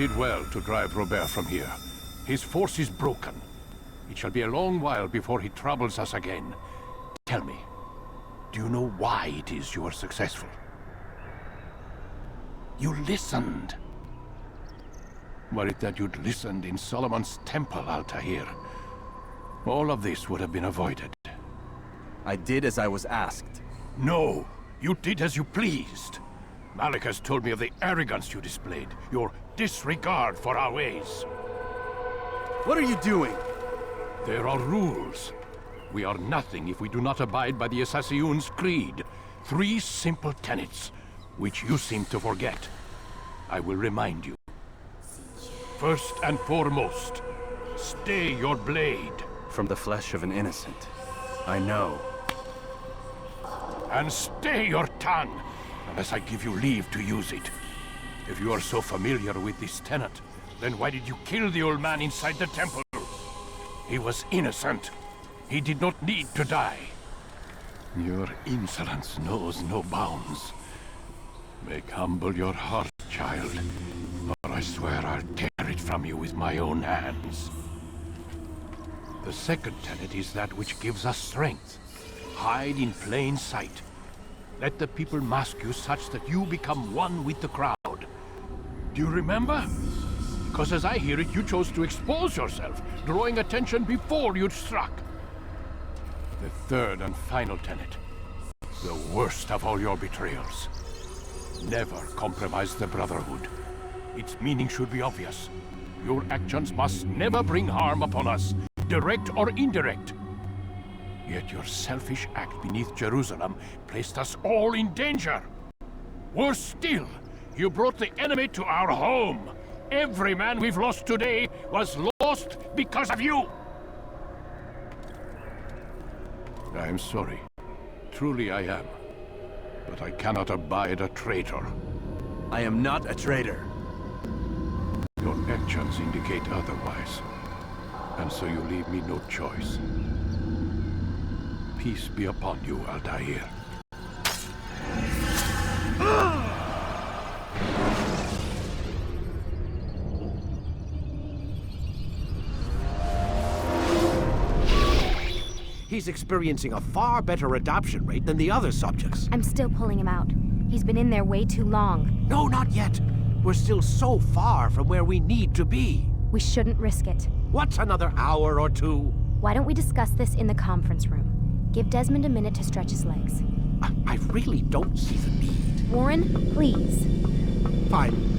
did well to drive Robert from here. His force is broken. It shall be a long while before he troubles us again. Tell me, do you know why it is you are successful? You listened. Were it that you'd listened in Solomon's temple, Altair, all of this would have been avoided. I did as I was asked. No, you did as you pleased. Malik has told me of the arrogance you displayed, your disregard for our ways. What are you doing? There are rules. We are nothing if we do not abide by the Assassin's creed. 3 simple tenets, which you seem to forget. I will remind you. First and foremost, stay your blade. From the flesh of an innocent. I know. And stay your tongue, unless I give you leave to use it. If you are so familiar with this tenet, then why did you kill the old man inside the temple? He was innocent. He did not need to die. Your insolence knows no bounds. Make humble your heart, child, or I swear I'll tear it from you with my own hands. The second tenet is that which gives us strength. Hide in plain sight. Let the people mask you such that you become one with the crowd. Do you remember? Because as I hear it, you chose to expose yourself, drawing attention before you'd struck. The third and final tenet. The worst of all your betrayals. Never compromise the Brotherhood. Its meaning should be obvious. Your actions must never bring harm upon us, direct or indirect. Yet your selfish act beneath Jerusalem placed us all in danger. Worse still, you brought the enemy to our home. Every man we've lost today was lost because of you. I am sorry. Truly I am. But I cannot abide a traitor. I am not a traitor. Your actions indicate otherwise. And so you leave me no choice. Peace be upon you, Altair. He's experiencing a far better adoption rate than the other subjects. I'm still pulling him out. He's been in there way too long. No, not yet. We're still so far from where we need to be. We shouldn't risk it. What's another hour or 2? Why don't we discuss this in the conference room? Give Desmond a minute to stretch his legs. I really don't see the need. Warren, please. Fine.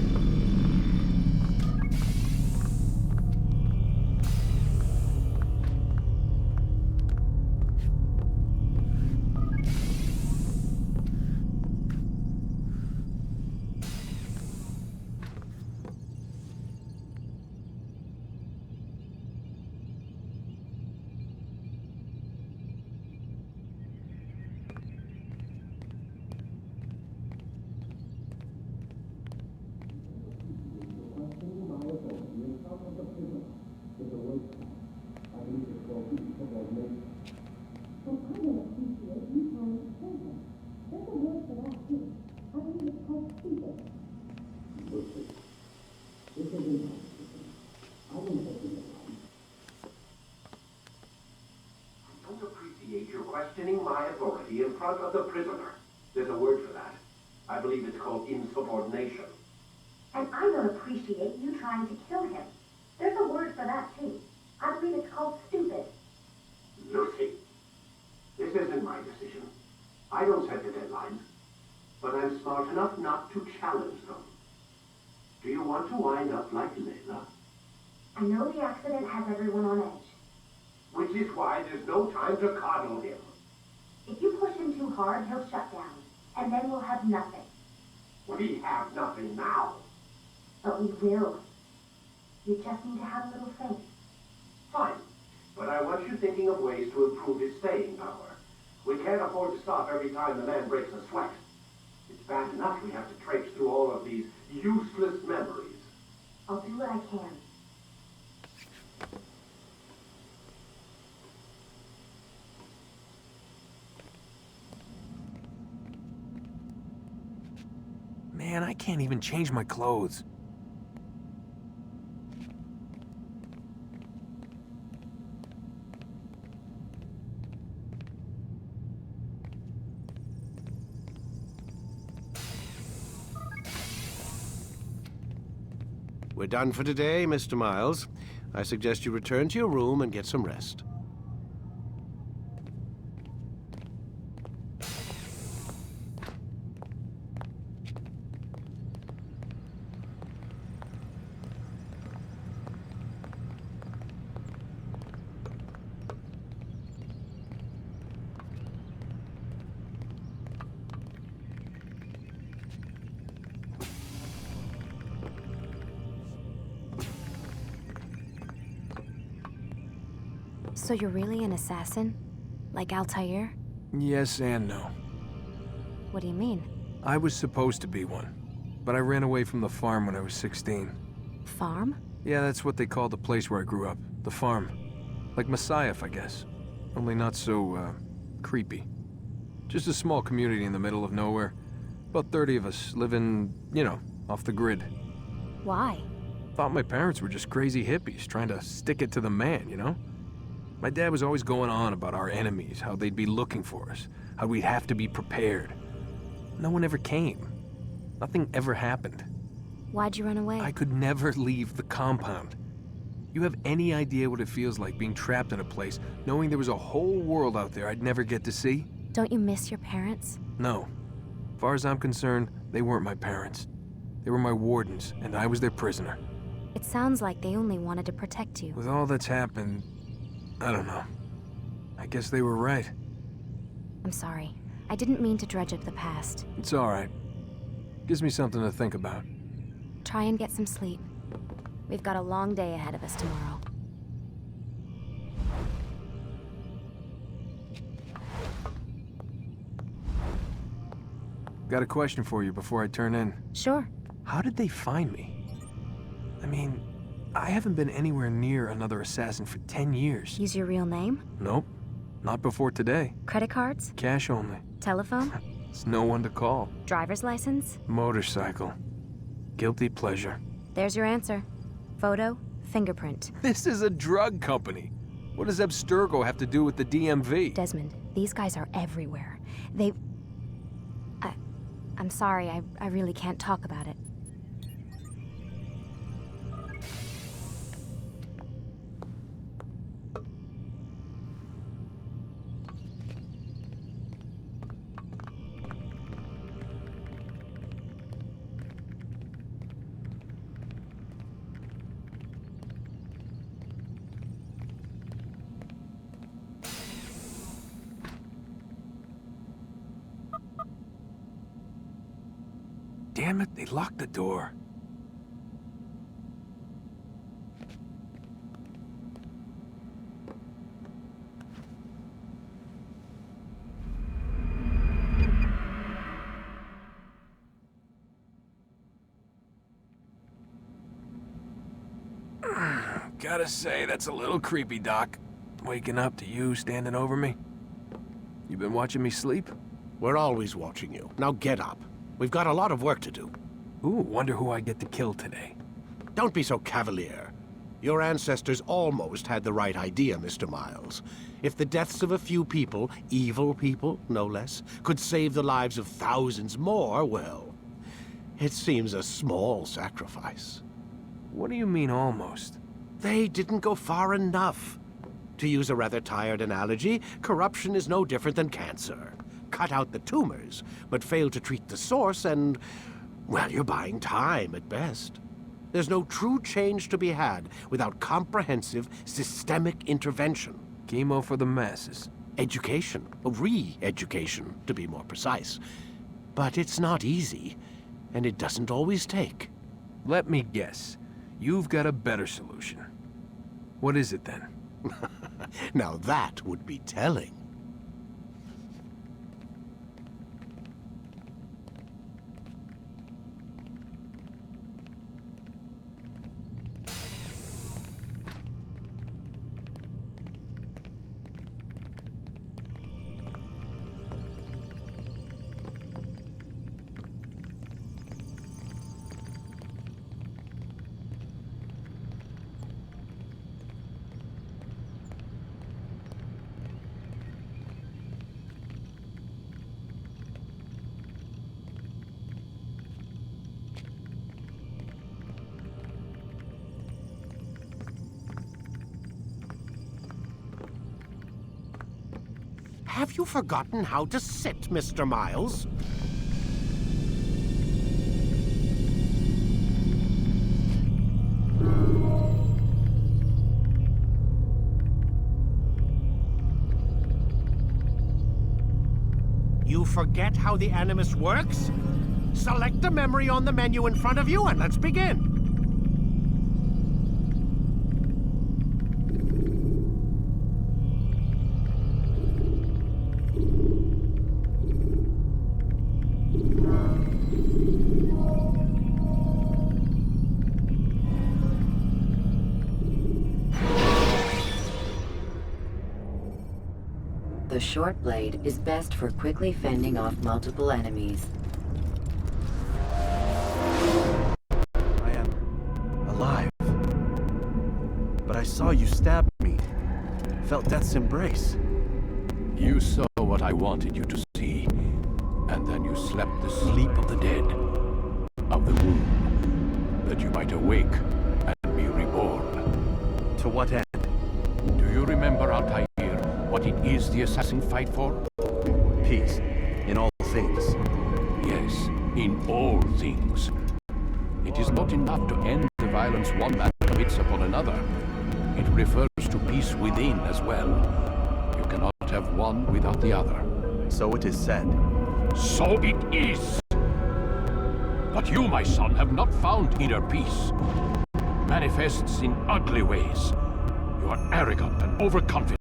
You're questioning my authority in front of the prisoner. There's a word for that. I believe it's called insubordination. And I don't appreciate you trying to kill him. There's a word for that, too. I believe it's called stupid. Lucy, this isn't my decision. I don't set the deadlines. But I'm smart enough not to challenge them. Do you want to wind up like Layla? I know the accident has everyone on edge. Which is why there's no time to coddle him. If you push him too hard, he'll shut down. And then we'll have nothing. We have nothing now. But we will. You just need to have a little faith. Fine. But I want you thinking of ways to improve his staying power. We can't afford to stop every time the man breaks a sweat. It's bad enough we have to traipse through all of these useless memories. I'll do what I can. Man, I can't even change my clothes. We're done for today, Mr. Miles. I suggest you return to your room and get some rest. So you're really an assassin? Like Altair? Yes and no. What do you mean? I was supposed to be one, but I ran away from the farm when I was 16. Farm? Yeah, that's what they called the place where I grew up. The farm. Like Messiah, I guess. Only not so, creepy. Just a small community in the middle of nowhere. About 30 of us living, you know, off the grid. Why? Thought my parents were just crazy hippies trying to stick it to the man, you know? My dad was always going on about our enemies, how they'd be looking for us, how we'd have to be prepared. No one ever came. Nothing ever happened. Why'd you run away? I could never leave the compound. You have any idea what it feels like being trapped in a place, knowing there was a whole world out there I'd never get to see? Don't you miss your parents? No. As far as I'm concerned, they weren't my parents. They were my wardens, and I was their prisoner. It sounds like they only wanted to protect you. With all that's happened, I don't know. I guess they were right. I'm sorry. I didn't mean to dredge up the past. It's all right. Gives me something to think about. Try and get some sleep. We've got a long day ahead of us tomorrow. Got a question for you before I turn in. Sure. How did they find me? I mean, I haven't been anywhere near another assassin for 10 years. Use your real name? Nope. Not before today. Credit cards? Cash only. Telephone? It's no one to call. Driver's license? Motorcycle. Guilty pleasure. There's your answer. Photo, fingerprint. This is a drug company. What does Abstergo have to do with the DMV? Desmond, these guys are everywhere. I'm sorry, I really can't talk about it. Damn it, they locked the door. Gotta say, that's a little creepy, Doc. Waking up to you standing over me. You been watching me sleep? We're always watching you. Now get up. We've got a lot of work to do. Ooh, wonder who I get to kill today. Don't be so cavalier. Your ancestors almost had the right idea, Mr. Miles. If the deaths of a few people, evil people, no less, could save the lives of thousands more, well, it seems a small sacrifice. What do you mean, almost? They didn't go far enough. To use a rather tired analogy, corruption is no different than cancer. Cut out the tumors, but fail to treat the source and, well, you're buying time at best. There's no true change to be had without comprehensive, systemic intervention. Chemo for the masses. Education, re-education, to be more precise. But it's not easy, and it doesn't always take. Let me guess. You've got a better solution. What is it then? Now that would be telling. Have you forgotten how to sit, Mr. Miles? You forget how the Animus works? Select a memory on the menu in front of you and let's begin. The short blade is best for quickly fending off multiple enemies. I am alive. But I saw you stab me. Felt death's embrace. You saw what I wanted you to see, and then you slept the sleep of the dead, of the womb, that you might awake and be reborn. To what end? Do you remember, Altair, what it is the assassin fight for? Peace. In all things. Yes, in all things. It is not enough to end the violence one man commits upon another. It refers to peace within as well. You cannot have one without the other. So it is said. So it is! But you, my son, have not found inner peace. Manifests in ugly ways. You are arrogant and overconfident.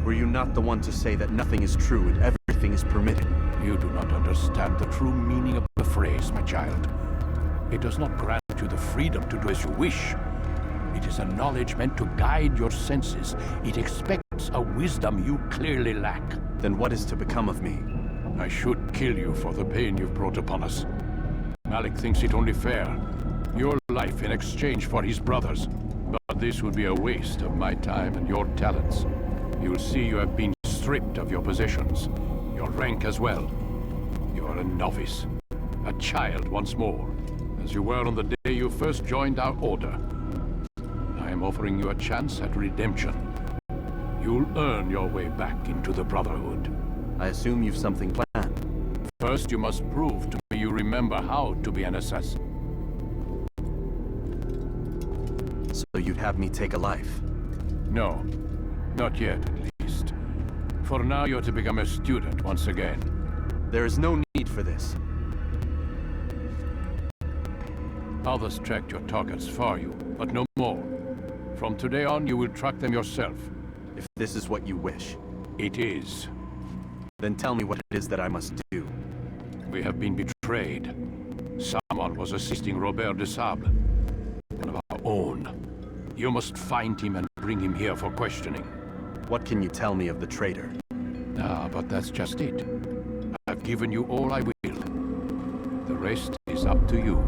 Were you not the one to say that nothing is true and everything is permitted? You do not understand the true meaning of the phrase, my child. It does not grant you the freedom to do as you wish. It is a knowledge meant to guide your senses. It expects a wisdom you clearly lack. Then what is to become of me? I should kill you for the pain you've brought upon us. Malik thinks it only fair. Your life in exchange for his brother's. But this would be a waste of my time and your talents. You'll see you have been stripped of your possessions, your rank as well. You are a novice, a child once more, as you were on the day you first joined our order. I am offering you a chance at redemption. You'll earn your way back into the Brotherhood. I assume you've something planned. First, you must prove to me you remember how to be an assassin. So you'd have me take a life? No. Not yet, at least. For now, you're to become a student once again. There is no need for this. Others tracked your targets for you, but no more. From today on, you will track them yourself. If this is what you wish. It is. Then tell me what it is that I must do. We have been betrayed. Someone was assisting Robert de Sable, one of our own. You must find him and bring him here for questioning. What can you tell me of the traitor? Ah, but that's just it. I've given you all I will. The rest is up to you.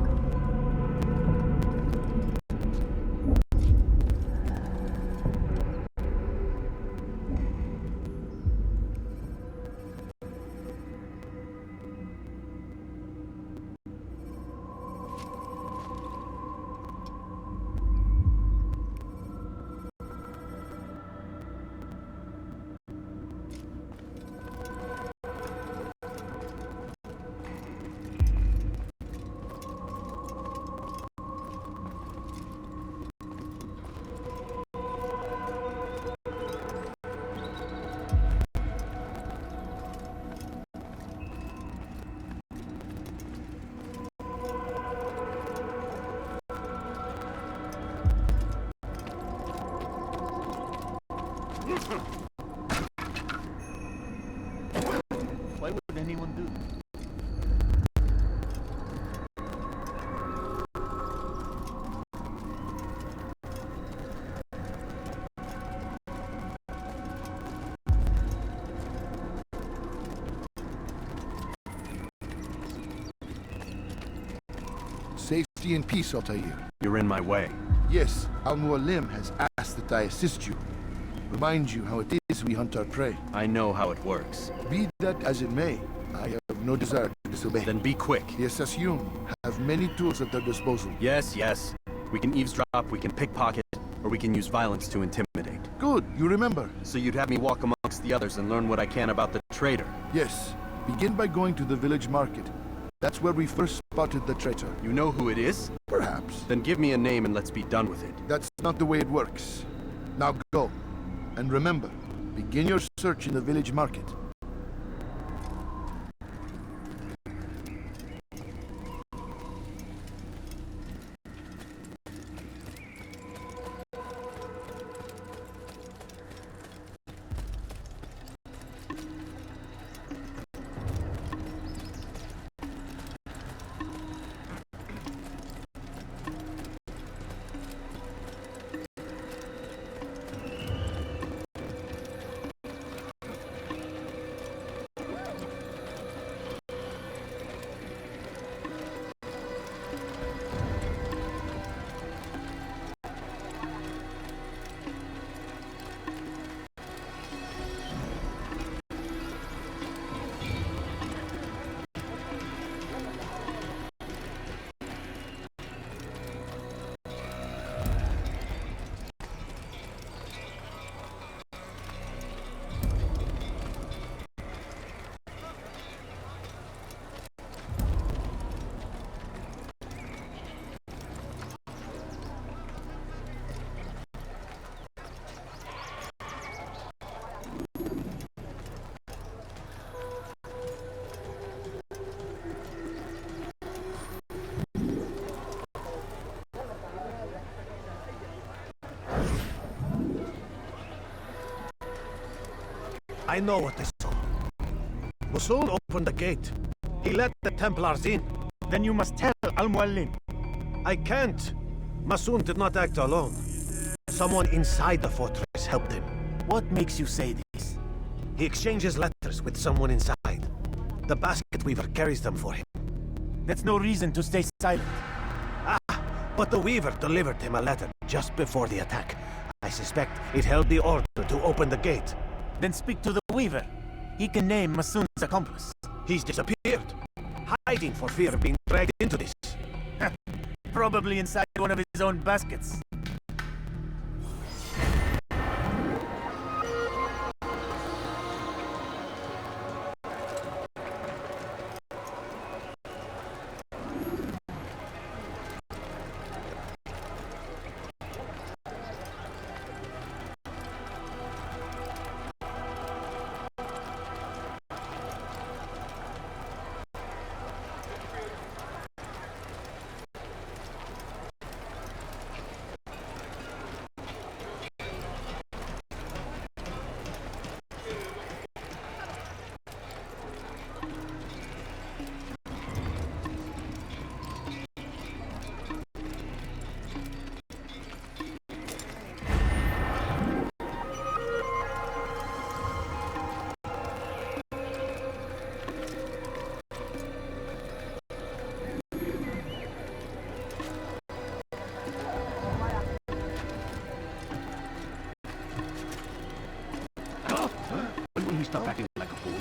Why would anyone do this? Safety and peace, Altair. You're in my way. Yes, Al-Mualim has asked that I assist you. Remind you how it is we hunt our prey. I know how it works. Be that as it may, I have no desire to disobey. Then be quick. The Assassin have many tools at their disposal. Yes, yes. We can eavesdrop, we can pickpocket, or we can use violence to intimidate. Good, you remember. So you'd have me walk among amongst the others and learn what I can about the traitor. Yes. Begin by going to the village market. That's where we first spotted the traitor. You know who it is? Perhaps. Then give me a name and let's be done with it. That's not the way it works. Now go. And remember, begin your search in the village market. I know what they saw. Mosul opened the gate. He let the Templars in. Then you must tell Al-Muallim. I can't. Masoon did not act alone. Someone inside the fortress helped him. What makes you say this? He exchanges letters with someone inside. The basket weaver carries them for him. That's no reason to stay silent. But the weaver delivered him a letter just before the attack. I suspect it held the order to open the gate. Then speak to the weaver. He can name Masoon's accomplice. He's disappeared, hiding for fear of being dragged into this. Probably inside one of his own baskets. When will he stop acting like a fool?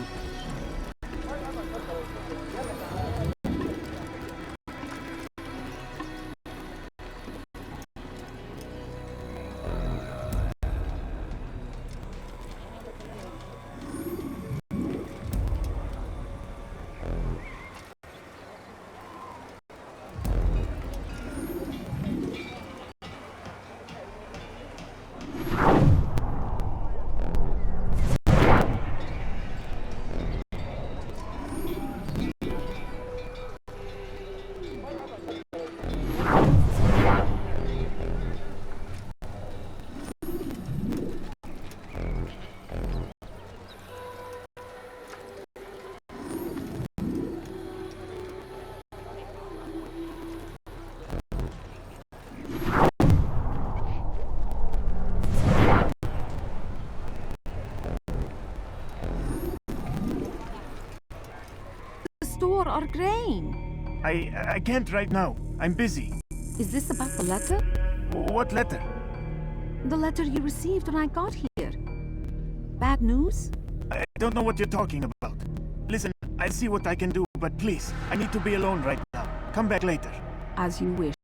Store or grain? I can't right now. I'm busy. Is this about the letter? What letter? The letter you received when I got here. Bad news? I don't know what you're talking about. Listen, I'll see what I can do, but please, I need to be alone right now. Come back later. As you wish.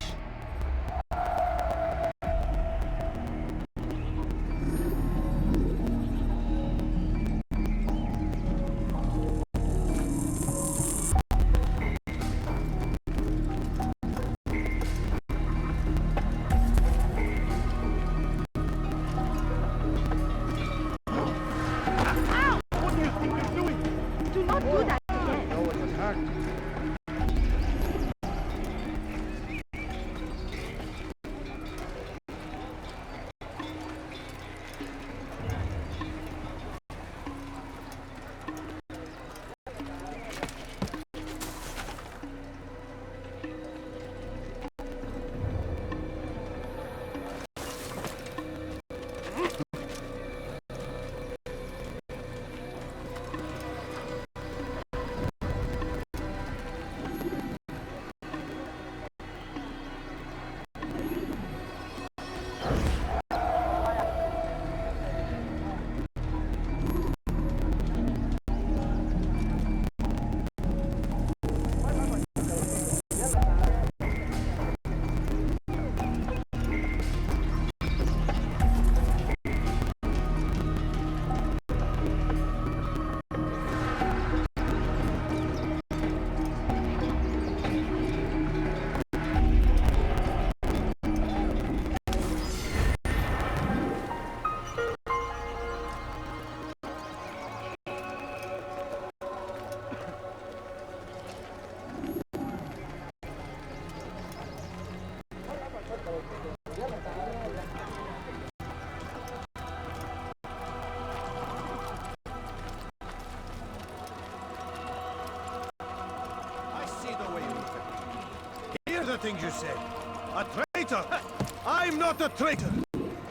the things you said. A traitor? I'm not a traitor.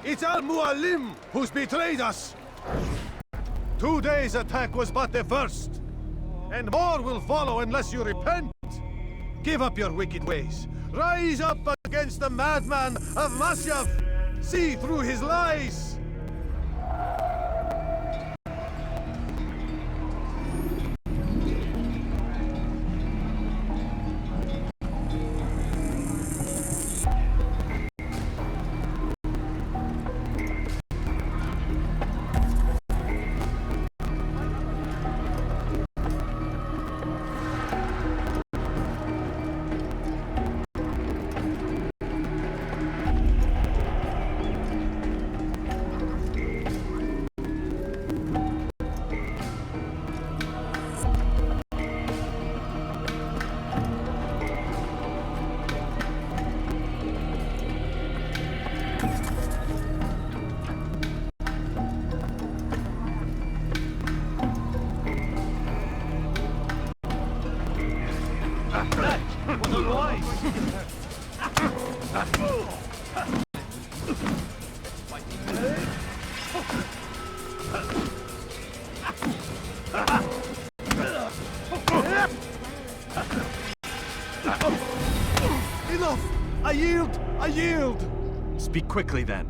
It's Al-Mualim who's betrayed us. Today's attack was but the first. And more will follow unless you repent. Give up your wicked ways. Rise up against the madman of Masyaf. See through his lies. Enough! I yield! I yield! Speak quickly then.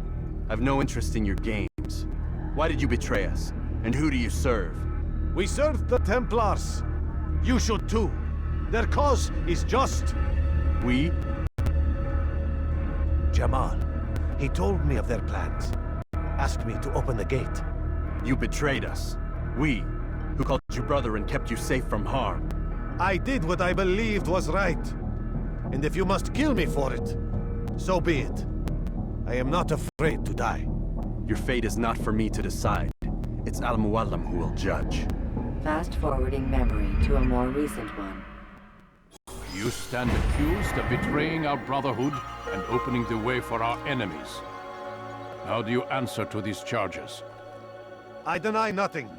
I've no interest in your games. Why did you betray us? And who do you serve? We serve the Templars. You should too. Their cause is just. We? Jamal. He told me of their plans. Asked me to open the gate. You betrayed us. We, who called you brother and kept you safe from harm. I did what I believed was right. And if you must kill me for it, so be it. I am not afraid to die. Your fate is not for me to decide. It's Al-Mualim who will judge. Fast-forwarding memory to a more recent one. You stand accused of betraying our Brotherhood and opening the way for our enemies. How do you answer to these charges? I deny nothing.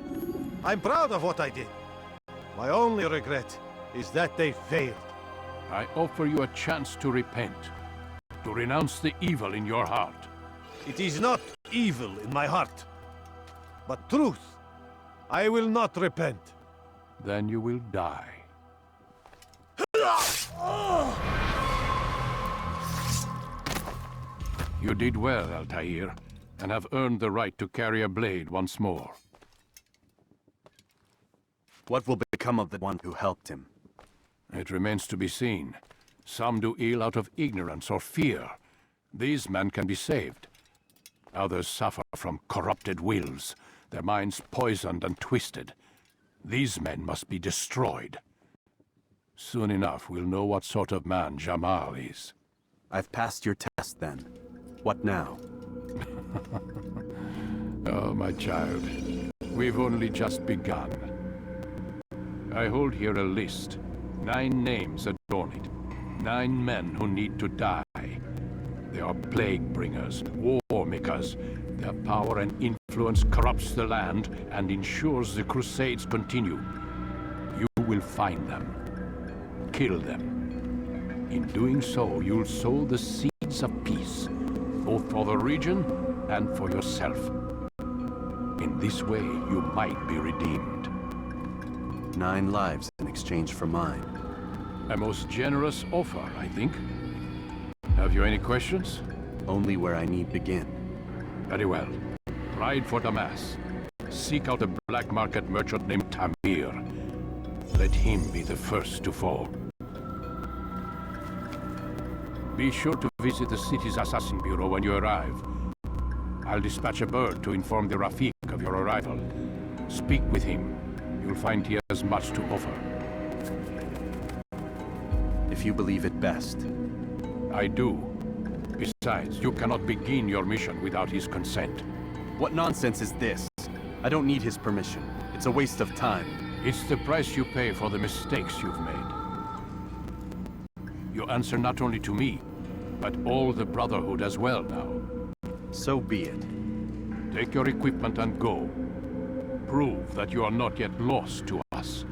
I'm proud of what I did. My only regret is that they failed. I offer you a chance to repent, to renounce the evil in your heart. It is not evil in my heart, but truth. I will not repent. Then you will die. You did well, Altair, and have earned the right to carry a blade once more. What will become of the one who helped him? It remains to be seen. Some do ill out of ignorance or fear. These men can be saved. Others suffer from corrupted wills, their minds poisoned and twisted. These men must be destroyed. Soon enough, we'll know what sort of man Jamal is. I've passed your test, then. What now? Oh, my child. We've only just begun. I hold here a list. 9 names adorn it. 9 men who need to die. They are plague bringers, war makers. Their power and influence corrupts the land and ensures the Crusades continue. You will find them. Kill them. In doing so, you'll sow the seeds of peace, both for the region and for yourself. In this way, you might be redeemed. 9 lives in exchange for mine. A most generous offer, I think. Have you any questions? Only where I need begin. Very well. Ride for Damas. Seek out a black market merchant named Tamir. Let him be the first to fall. Be sure to visit the city's assassin bureau when you arrive. I'll dispatch a bird to inform the Rafiq of your arrival. Speak with him. You'll find he has much to offer. If you believe it best. I do. Besides, you cannot begin your mission without his consent. What nonsense is this? I don't need his permission. It's a waste of time. It's the price you pay for the mistakes you've made. You answer not only to me, but all the Brotherhood as well now. So be it. Take your equipment and go. Prove that you are not yet lost to us.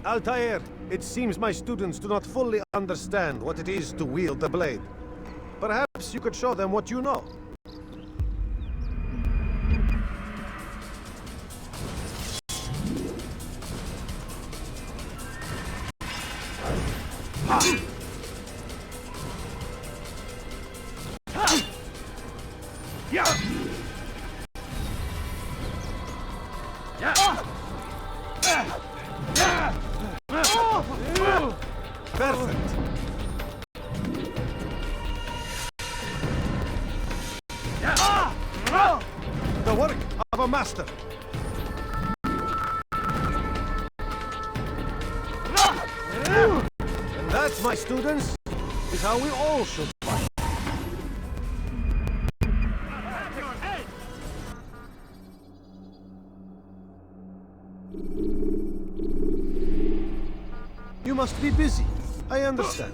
Altair, it seems my students do not fully understand what it is to wield the blade. Perhaps you could show them what you know. Perfect. The work of a master. And that, my students, is how we all should fight. You must be busy. I understand.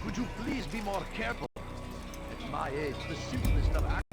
Could you please be more careful? At my age, the simplest of acts